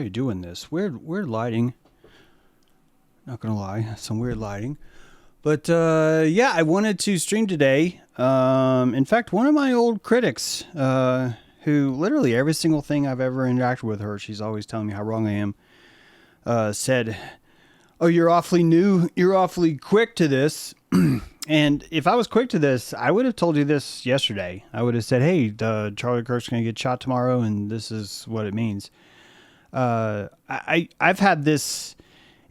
you doing this? Weird lighting. Not gonna lie, some weird lighting. But yeah, I wanted to stream today. In fact, one of my old critics, who literally every single thing I've ever interacted with her, she's always telling me how wrong I am, said, "Oh, you're awfully new. You're awfully quick to this." And if I was quick to this, I would have told you this yesterday. I would have said, "Hey, Charlie Kirk's going to get shot tomorrow, and this is what it means." I've had this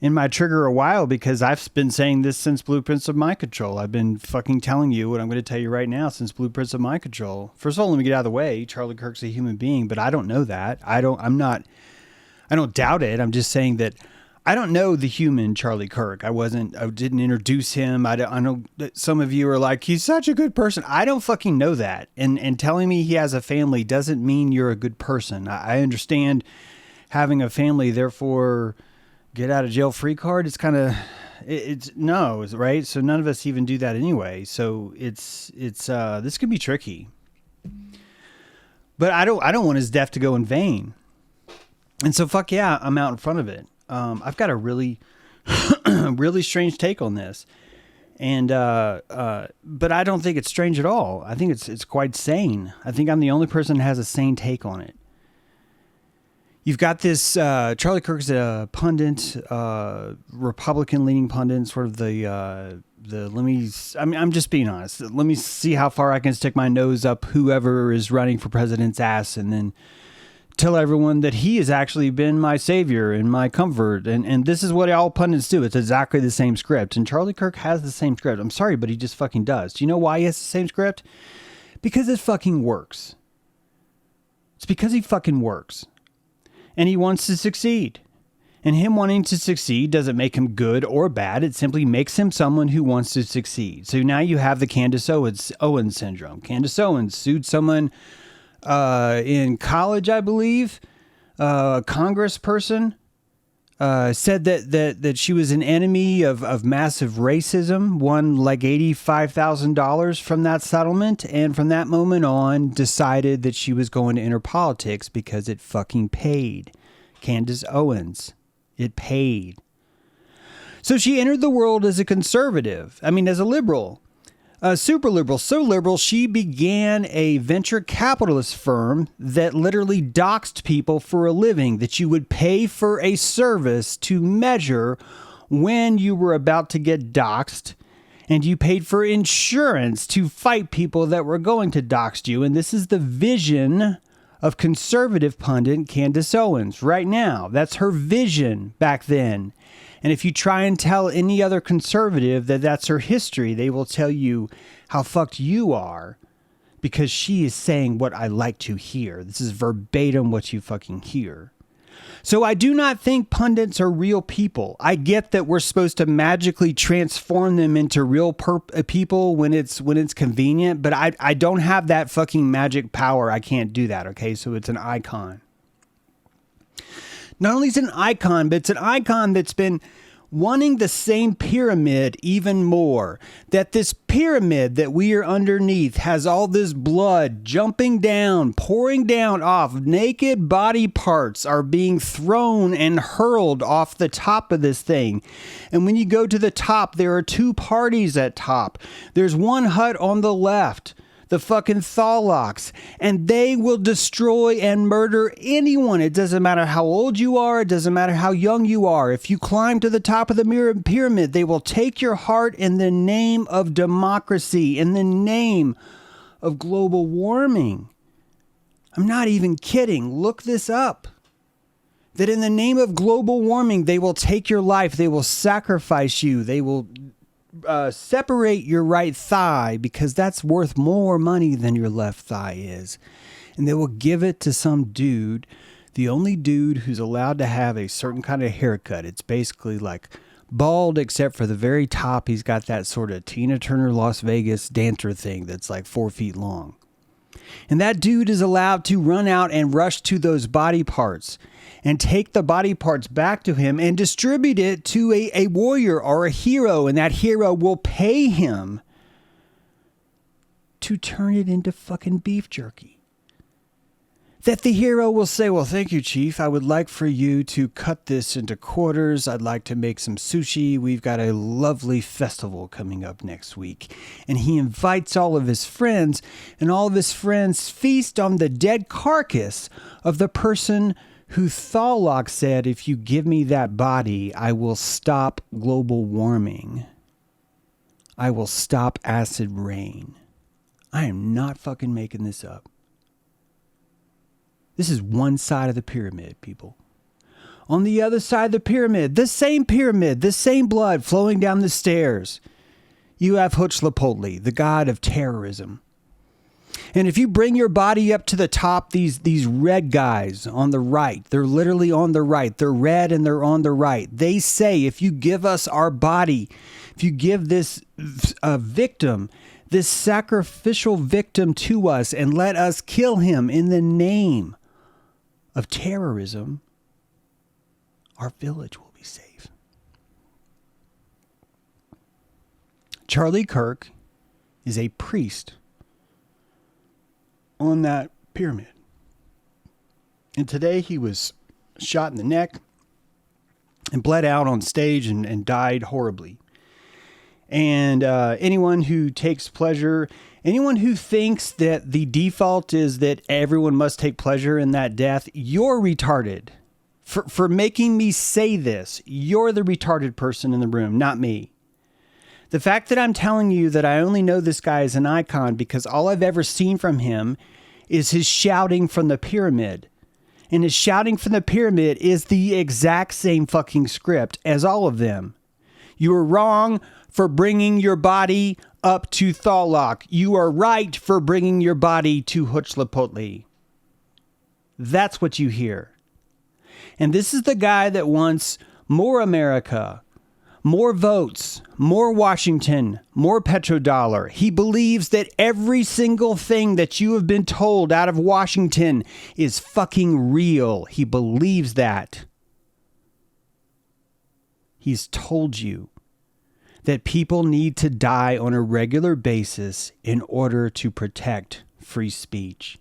in my trigger a while because I've been saying this since Blueprints of Mind Control. I've been fucking telling you what I'm going to tell you right now since Blueprints of Mind Control. First of all, let me get out of the way. Charlie Kirk's a human being, but I don't know that. I don't doubt it. I'm just saying that I don't know the human Charlie Kirk. I didn't introduce him. I know that some of you are like, he's such a good person. I don't fucking know that. And telling me he has a family doesn't mean you're a good person. I understand having a family, therefore get out of jail free card. It's kind of, it's no, right? So none of us even do that anyway. So it's this could be tricky, but I don't want his death to go in vain. And so fuck yeah, I'm out in front of it. I've got a really, really strange take on this, and but I don't think it's strange at all. I think it's quite sane. I think I'm the only person that has a sane take on it. You've got this Charlie Kirk's a pundit, Republican-leaning pundit, sort of I'm just being honest. Let me see how far I can stick my nose up whoever is running for president's ass, and then tell everyone that he has actually been my savior and my comfort. And this is what all pundits do. It's exactly the same script. And Charlie Kirk has the same script. I'm sorry, but he just fucking does. Do you know why he has the same script? Because it fucking works. It's because he fucking works. And he wants to succeed. And him wanting to succeed doesn't make him good or bad. It simply makes him someone who wants to succeed. So now you have the Candace Owens syndrome. Candace Owens sued someone in college, I believe. A congressperson said that she was an enemy of massive racism, won like $85,000 from that settlement, and from that moment on decided that she was going to enter politics because it fucking paid. Candace Owens. It paid. So she entered the world as a conservative. I mean, as a liberal. Super liberal, so liberal, she began a venture capitalist firm that literally doxed people for a living, that you would pay for a service to measure when you were about to get doxed, and you paid for insurance to fight people that were going to dox you. And this is the vision of conservative pundit Candace Owens right now. That's her vision back then. And if you try and tell any other conservative that that's her history, they will tell you how fucked you are because she is saying what I like to hear. This is verbatim what you fucking hear. So I do not think pundits are real people. I get that we're supposed to magically transform them into real people when it's convenient, but I don't have that fucking magic power. I can't do that, okay? So it's an icon. Not only is it an icon, but it's an icon that's been wanting the same pyramid even more. That this pyramid that we are underneath has all this blood jumping down, pouring down off. Naked body parts are being thrown and hurled off the top of this thing. And when you go to the top, there are two parties at top. There's one hut on the left, the fucking Thalocs, and they will destroy and murder anyone. It doesn't matter how old you are. It doesn't matter how young you are. If you climb to the top of the pyramid, they will take your heart in the name of democracy, in the name of global warming. I'm not even kidding. Look this up. That in the name of global warming, they will take your life. They will sacrifice you. They will separate your right thigh because that's worth more money than your left thigh is. And they will give it to some dude, the only dude who's allowed to have a certain kind of haircut. It's basically like bald except for the very top. He's got that sort of Tina Turner Las Vegas dancer thing that's like 4 feet long. And that dude is allowed to run out and rush to those body parts and take the body parts back to him and distribute it to a warrior or a hero. And that hero will pay him to turn it into fucking beef jerky. that the hero will say, well, thank you, Chief. I would like for you to cut this into quarters. I'd like to make some sushi. We've got a lovely festival coming up next week. And he invites all of his friends, and all of his friends feast on the dead carcass of the person who Thalok said, if you give me that body, I will stop global warming. I will stop acid rain. I am not fucking making this up. This is one side of the pyramid, people. On the other side of the pyramid, the same blood flowing down the stairs, you have Huitzilopochtli, the god of terrorism. And if you bring your body up to the top, these red guys on the right, they're literally on the right. They're red and they're on the right. They say, if you give us our body, if you give this victim, this sacrificial victim to us and let us kill him in the name of terrorism, our village will be safe. Charlie Kirk is a priest on that pyramid. And today he was shot in the neck and bled out on stage and died horribly. And anyone who takes pleasure, anyone who thinks that the default is that everyone must take pleasure in that death, you're retarded. For making me say this, you're the retarded person in the room, not me. The fact that I'm telling you that I only know this guy as an icon because all I've ever seen from him is his shouting from the pyramid. And his shouting from the pyramid is the exact same fucking script as all of them. You are wrong for bringing your body up to Thalok. You are right for bringing your body to Huitzilopochtli. That's what you hear. And this is the guy that wants more America, more votes, more Washington, more petrodollar. He believes that every single thing that you have been told out of Washington is fucking real. He believes that. He's told you that people need to die on a regular basis in order to protect free speech.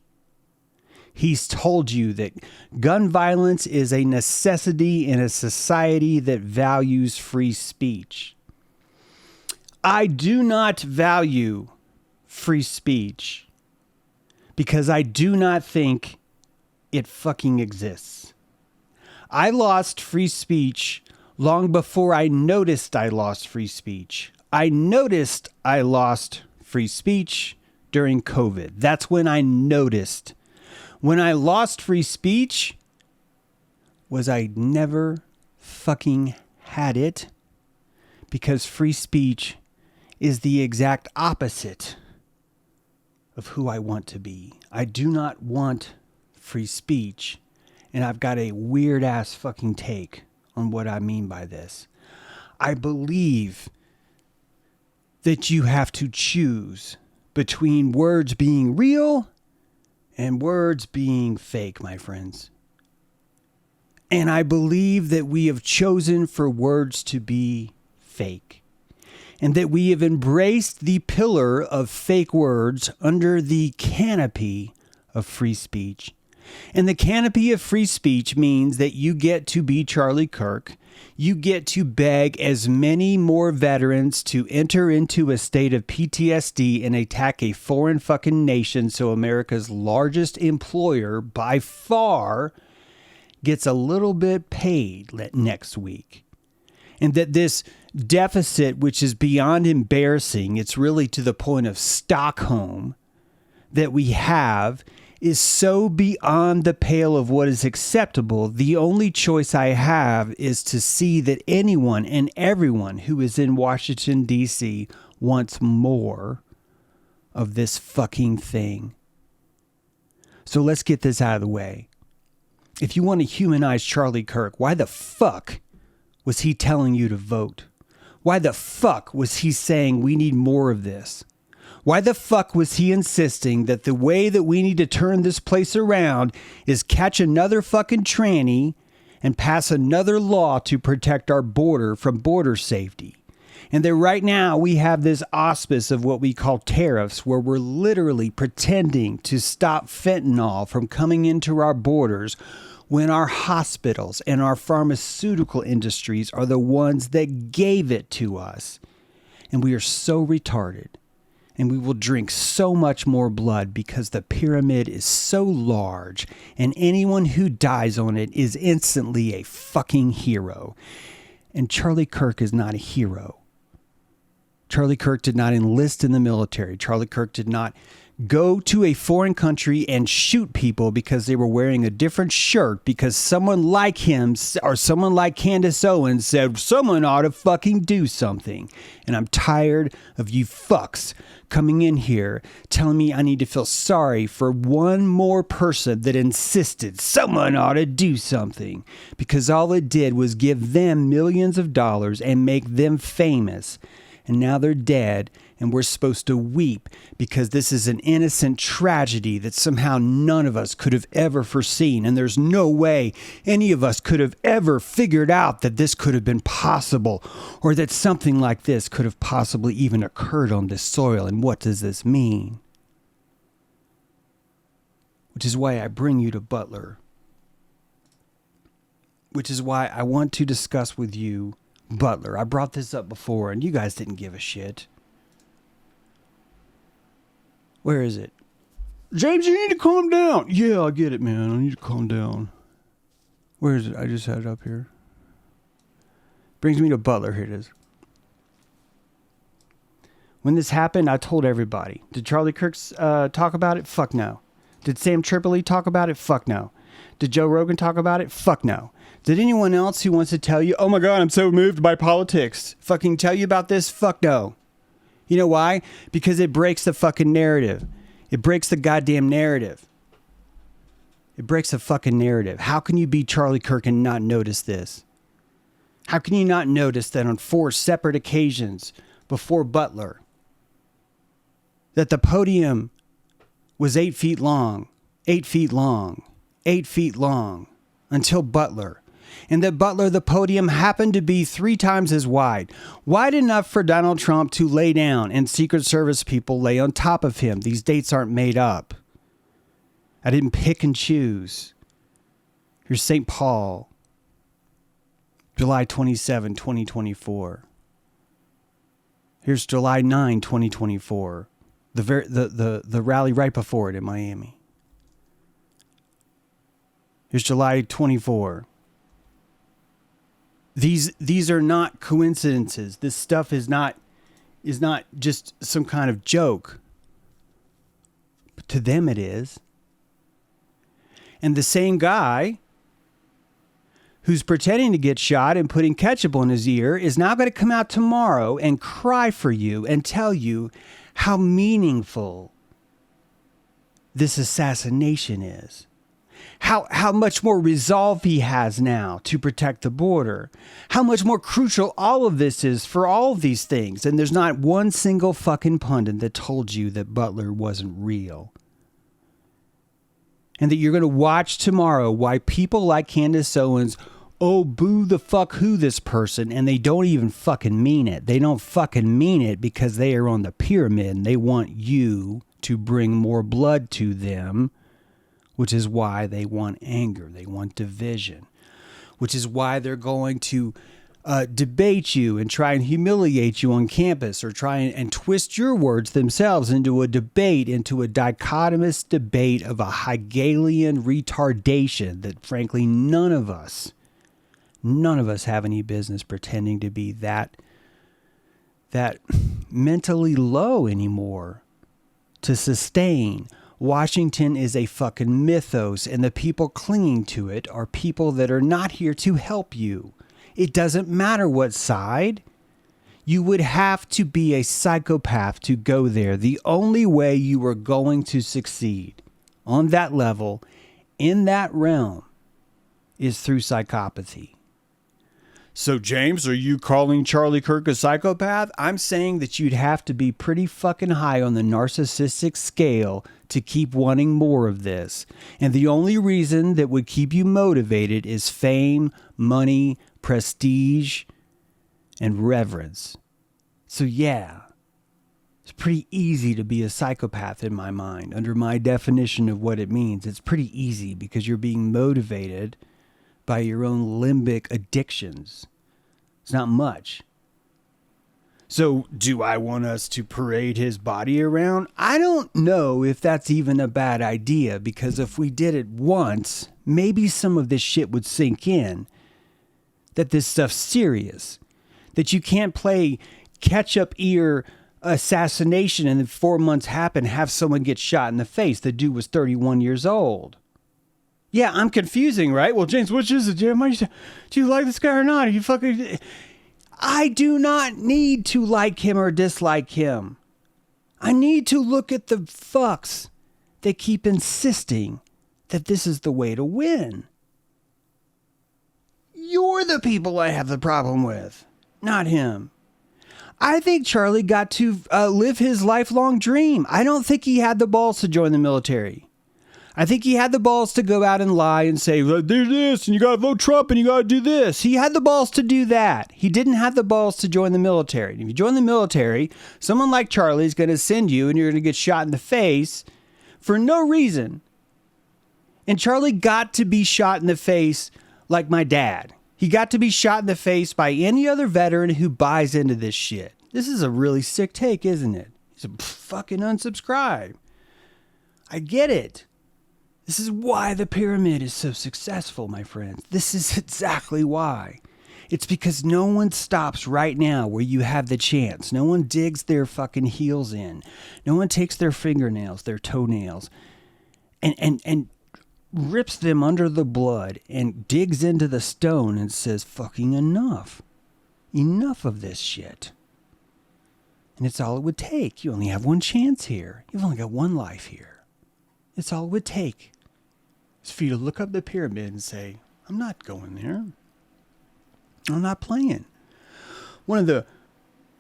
He's told you that gun violence is a necessity in a society that values free speech. I do not value free speech because I do not think it fucking exists. I lost free speech long before I noticed I lost free speech. I noticed I lost free speech during COVID. That's when I noticed. When I lost free speech was I never fucking had it, because free speech is the exact opposite of who I want to be. I do not want free speech, and I've got a weird ass fucking take on what I mean by this. I believe that you have to choose between words being real and words being fake, my friends. And I believe that we have chosen for words to be fake, and that we have embraced the pillar of fake words under the canopy of free speech. And the canopy of free speech means that you get to be Charlie Kirk. You get to beg as many more veterans to enter into a state of PTSD and attack a foreign fucking nation, so America's largest employer by far gets a little bit paid next week. And that this deficit, which is beyond embarrassing, it's really to the point of Stockholm, that we have is so beyond the pale of what is acceptable. The only choice I have is to see that anyone and everyone who is in Washington, D.C. wants more of this fucking thing. So let's get this out of the way. If you want to humanize Charlie Kirk, why the fuck was he telling you to vote? Why the fuck was he saying we need more of this? Why the fuck was he insisting that the way that we need to turn this place around is catch another fucking tranny and pass another law to protect our border from border safety? And that right now we have this auspice of what we call tariffs, where we're literally pretending to stop fentanyl from coming into our borders when our hospitals and our pharmaceutical industries are the ones that gave it to us. And we are so retarded. And we will drink so much more blood because the pyramid is so large, and anyone who dies on it is instantly a fucking hero. And Charlie Kirk is not a hero. Charlie Kirk did not enlist in the military. Charlie Kirk did not go to a foreign country and shoot people because they were wearing a different shirt because someone like him or someone like Candace Owens said someone ought to fucking do something. And I'm tired of you fucks coming in here telling me I need to feel sorry for one more person that insisted someone ought to do something, because all it did was give them millions of dollars and make them famous. And now they're dead, and we're supposed to weep because this is an innocent tragedy that somehow none of us could have ever foreseen. And there's no way any of us could have ever figured out that this could have been possible, or that something like this could have possibly even occurred on this soil. And what does this mean? Which is why I bring you to Butler. Which is why I want to discuss with you Butler. I brought this up before and you guys didn't give a shit. Where is it? James, you need to calm down. Yeah, I get it, man. I need to calm down. Where is it? I just had it up here. Brings me to Butler. Here it is. When this happened, I told everybody. Did Charlie Kirk talk about it? Fuck no. Did Sam Tripoli talk about it? Fuck no. Did Joe Rogan talk about it? Fuck no. Did anyone else who wants to tell you, oh my God, I'm so moved by politics, fucking tell you about this? Fuck no. You know why? Because it breaks the fucking narrative. It breaks the goddamn narrative. It breaks the fucking narrative. How can you be Charlie Kirk and not notice this? How can you not notice that on 4 separate occasions before Butler, that the podium was 8 feet long, 8 feet long, 8 feet long until Butler? And that Butler, the podium happened to be 3 times as wide. Wide enough for Donald Trump to lay down and Secret Service people lay on top of him. These dates aren't made up. I didn't pick and choose. Here's St. Paul, July 27, 2024. Here's July 9, 2024. The rally right before it in Miami. Here's July 24. These are not coincidences. This stuff is not just some kind of joke. But to them it is. And the same guy who's pretending to get shot and putting ketchup on his ear is now going to come out tomorrow and cry for you and tell you how meaningful this assassination is. How much more resolve he has now to protect the border. How much more crucial all of this is for all of these things. And there's not one single fucking pundit that told you that Butler wasn't real. And that you're going to watch tomorrow why people like Candace Owens, oh, boo the fuck who this person, and they don't even fucking mean it. They don't fucking mean it because they are on the pyramid and they want you to bring more blood to them. Which is why they want anger. They want division. Which is why they're going to debate you and try and humiliate you on campus, or try and twist your words themselves into a debate, into a dichotomous debate of a Hegelian retardation that frankly none of us have any business pretending to be that mentally low anymore to sustain. Washington is a fucking mythos, and the people clinging to it are people that are not here to help you. It doesn't matter what side. You would have to be a psychopath to go there. The only way you are going to succeed on that level, in that realm, is through psychopathy. So, James, are you calling Charlie Kirk a psychopath? I'm saying that you'd have to be pretty fucking high on the narcissistic scale to keep wanting more of this. And the only reason that would keep you motivated is fame, money, prestige, and reverence. So yeah, it's pretty easy to be a psychopath in my mind. Under my definition of what it means, it's pretty easy because you're being motivated by your own limbic addictions. It's not much. So do I want us to parade his body around? I don't know if that's even a bad idea, because if we did it once, maybe some of this shit would sink in. That this stuff's serious. That you can't play ketchup ear assassination and then 4 months happen, have someone get shot in the face. The dude was 31 years old. Yeah, I'm confusing, right? Well, James, which is it, Jim? Do you like this guy or not? Are you fucking... I do not need to like him or dislike him. I need to look at the fucks that keep insisting that this is the way to win. You're the people I have the problem with, not him. I think Charlie got to live his lifelong dream. I don't think he had the balls to join the military. I think he had the balls to go out and lie and say, do this, and you got to vote Trump, and you got to do this. He had the balls to do that. He didn't have the balls to join the military. And if you join the military, someone like Charlie is going to send you, and you're going to get shot in the face for no reason. And Charlie got to be shot in the face like my dad. He got to be shot in the face by any other veteran who buys into this shit. This is a really sick take, isn't it? He's a fucking unsubscribe. I get it. This is why the pyramid is so successful, my friends. This is exactly why. It's because no one stops right now where you have the chance. No one digs their fucking heels in. No one takes their fingernails, their toenails, and rips them under the blood and digs into the stone and says, fucking enough. Enough of this shit. And it's all it would take. You only have one chance here. You've only got one life here. It's all it would take. It's for you to look up the pyramid and say, I'm not going there. I'm not playing. One of the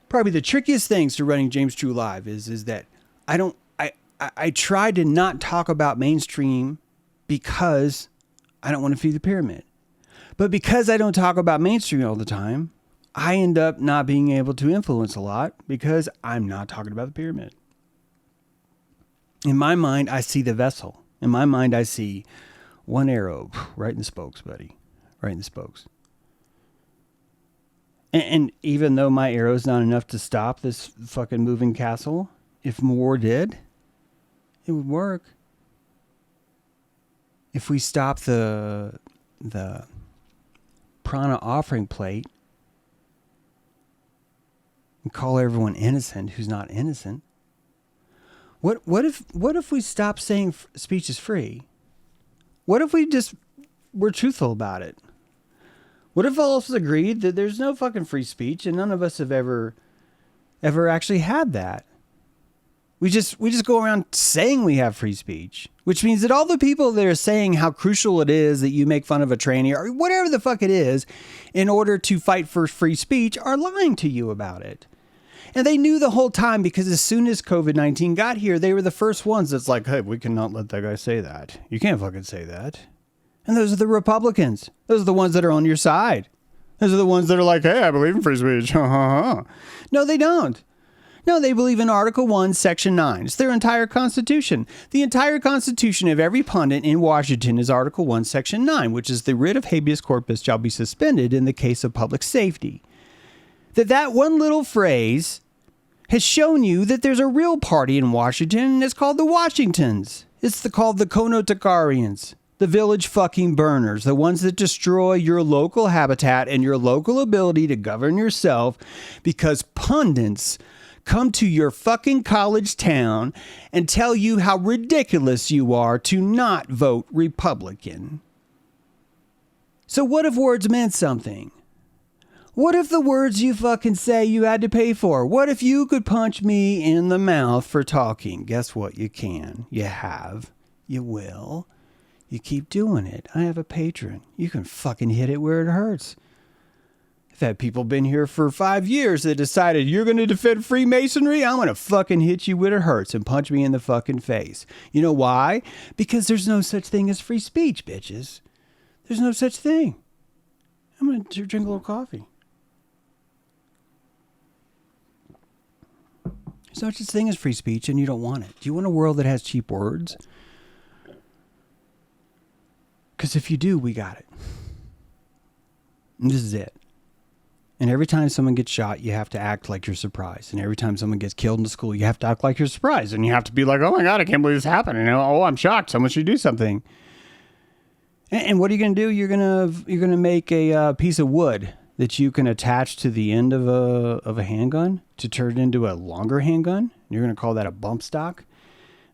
probably the trickiest things to running James True Live is that I try to not talk about mainstream because I don't want to feed the pyramid. But because I don't talk about mainstream all the time, I end up not being able to influence a lot because I'm not talking about the pyramid. In my mind, I see the vessel. In my mind, I see one arrow right in the spokes, buddy. Right in the spokes. And even though my arrow is not enough to stop this fucking moving castle, if more did, it would work. If we stop the prana offering plate and call everyone innocent who's not innocent, what if we stop saying speech is free? What if we just were truthful about it? What if all of us agreed that there's no fucking free speech and none of us have ever actually had that? We just go around saying we have free speech, which means that all the people that are saying how crucial it is that you make fun of a tranny or whatever the fuck it is in order to fight for free speech are lying to you about it. And they knew the whole time because as soon as COVID-19 got here, they were the first ones that's like, hey, we cannot let that guy say that. You can't fucking say that. And those are the Republicans. Those are the ones that are on your side. Those are the ones that are like, hey, I believe in free speech. No, they don't. No, they believe in Article 1, Section 9. It's their entire Constitution. The entire Constitution of every pundit in Washington is Article 1, Section 9, which is the writ of habeas corpus shall be suspended in the case of public safety. That one little phrase has shown you that there's a real party in Washington, and it's called the Washingtons. It's called the Konotakarians, the village fucking burners, the ones that destroy your local habitat and your local ability to govern yourself because pundits come to your fucking college town and tell you how ridiculous you are to not vote Republican. So what if words meant something? What if the words you fucking say you had to pay for? What if you could punch me in the mouth for talking? Guess what? You can. You have. You will. You keep doing it. I have a patron. You can fucking hit it where it hurts. I've had people been here for 5 years that decided you're going to defend Freemasonry. I'm going to fucking hit you where it hurts and punch me in the fucking face. You know why? Because there's no such thing as free speech, bitches. There's no such thing. I'm going to drink a little coffee. There's no such thing as free speech, and you don't want it. Do you want a world that has cheap words? Because if you do, we got it. And this is it. And every time someone gets shot, you have to act like you're surprised. And every time someone gets killed in the school, you have to act like you're surprised. And you have to be like, oh my God, I can't believe this happened. And oh, I'm shocked. Someone should do something. And what are you going to do? You're gonna make a piece of wood that you can attach to the end of a handgun to turn it into a longer handgun. You're going to call that a bump stock.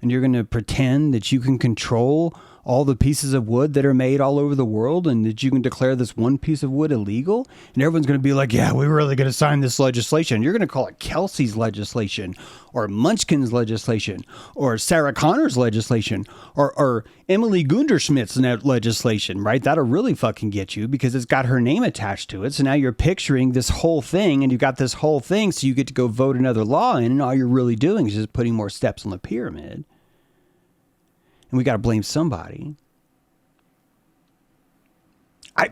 And you're going to pretend that you can control all the pieces of wood that are made all over the world and that you can declare this one piece of wood illegal. And everyone's going to be like, yeah, we're really going to sign this legislation. You're going to call it Kelsey's legislation or Munchkin's legislation or Sarah Connor's legislation or Emily Gunderschmidt's legislation, right? That'll really fucking get you because it's got her name attached to it. So now you're picturing this whole thing and you've got this whole thing. So you get to go vote another law in and all you're really doing is just putting more steps on the pyramid. And we got to blame somebody.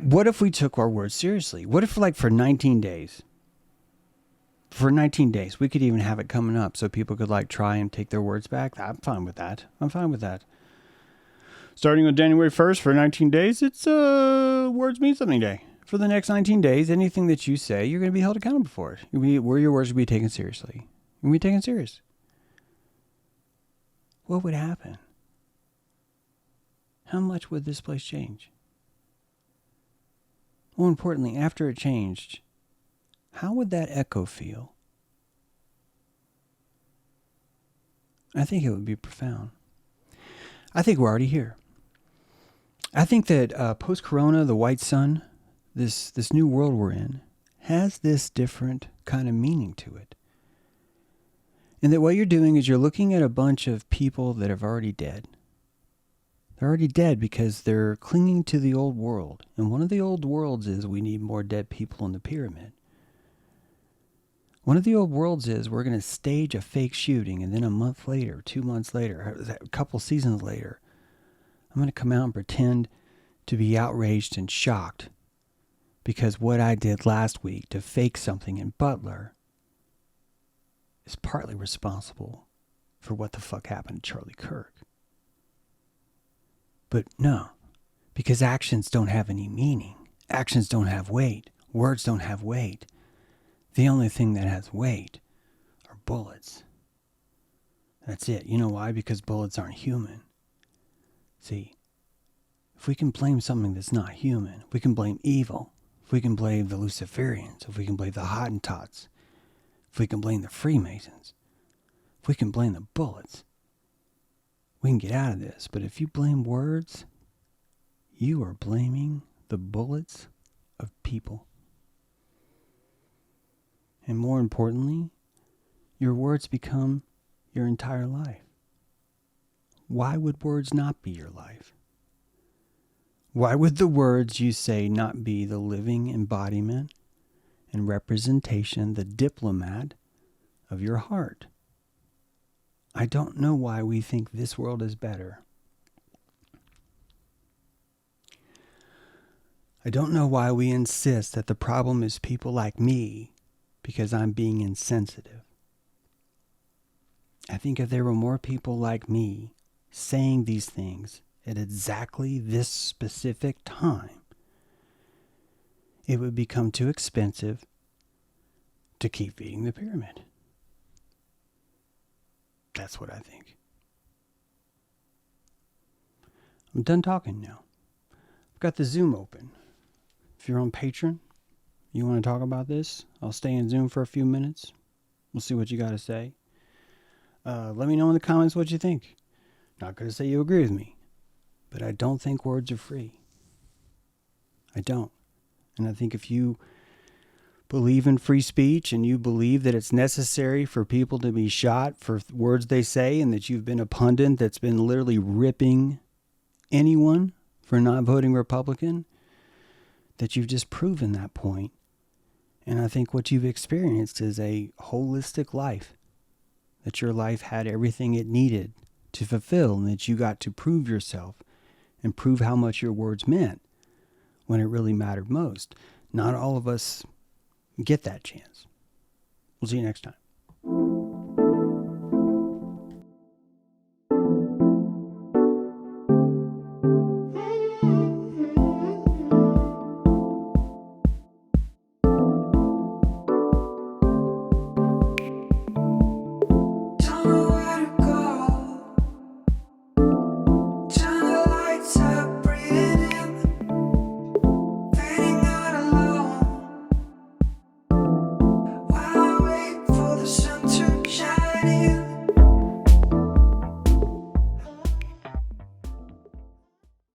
What if we took our words seriously? What if for 19 days? For 19 days, we could even have it coming up so people could try and take their words back. I'm fine with that. Starting on January 1st for 19 days, it's Words Mean Something Day. For the next 19 days, anything that you say, you're going to be held accountable for it. Where your words will be taken seriously. You'll be taken serious. What would happen? How much would this place change? More importantly, after it changed, how would that echo feel? I think it would be profound. I think we're already here. I think that post-corona, the white sun, this new world we're in, has this different kind of meaning to it. And that what you're doing is you're looking at a bunch of people that are already dead. They're already dead because they're clinging to the old world. And one of the old worlds is we need more dead people in the pyramid. One of the old worlds is we're going to stage a fake shooting and then a month later, 2 months later, a couple seasons later, I'm going to come out and pretend to be outraged and shocked because what I did last week to fake something in Butler is partly responsible for what the fuck happened to Charlie Kirk. But no, because actions don't have any meaning. Actions don't have weight. Words don't have weight. The only thing that has weight are bullets. That's it. You know why? Because bullets aren't human. See, if we can blame something that's not human, we can blame evil. If we can blame the Luciferians, if we can blame the Hottentots, if we can blame the Freemasons, if we can blame the bullets, we can get out of this. But if you blame words, you are blaming the bullets of people. And more importantly, your words become your entire life. Why would words not be your life? Why would the words you say not be the living embodiment and representation, the diplomat of your heart? I don't know why we think this world is better. I don't know why we insist that the problem is people like me because I'm being insensitive. I think if there were more people like me saying these things at exactly this specific time, it would become too expensive to keep feeding the pyramid. That's what I think. I'm done talking now. I've got the Zoom open. If you're on Patreon, you want to talk about this, I'll stay in Zoom for a few minutes. We'll see what you got to say. Let me know in the comments what you think. Not going to say you agree with me, but I don't think words are free. I don't. And I think if you believe in free speech and you believe that it's necessary for people to be shot for words they say and that you've been a pundit that's been literally ripping anyone for not voting Republican, that you've just proven that point. And I think what you've experienced is a holistic life, that your life had everything it needed to fulfill and that you got to prove yourself and prove how much your words meant when it really mattered most. Not all of us get that chance. We'll see you next time.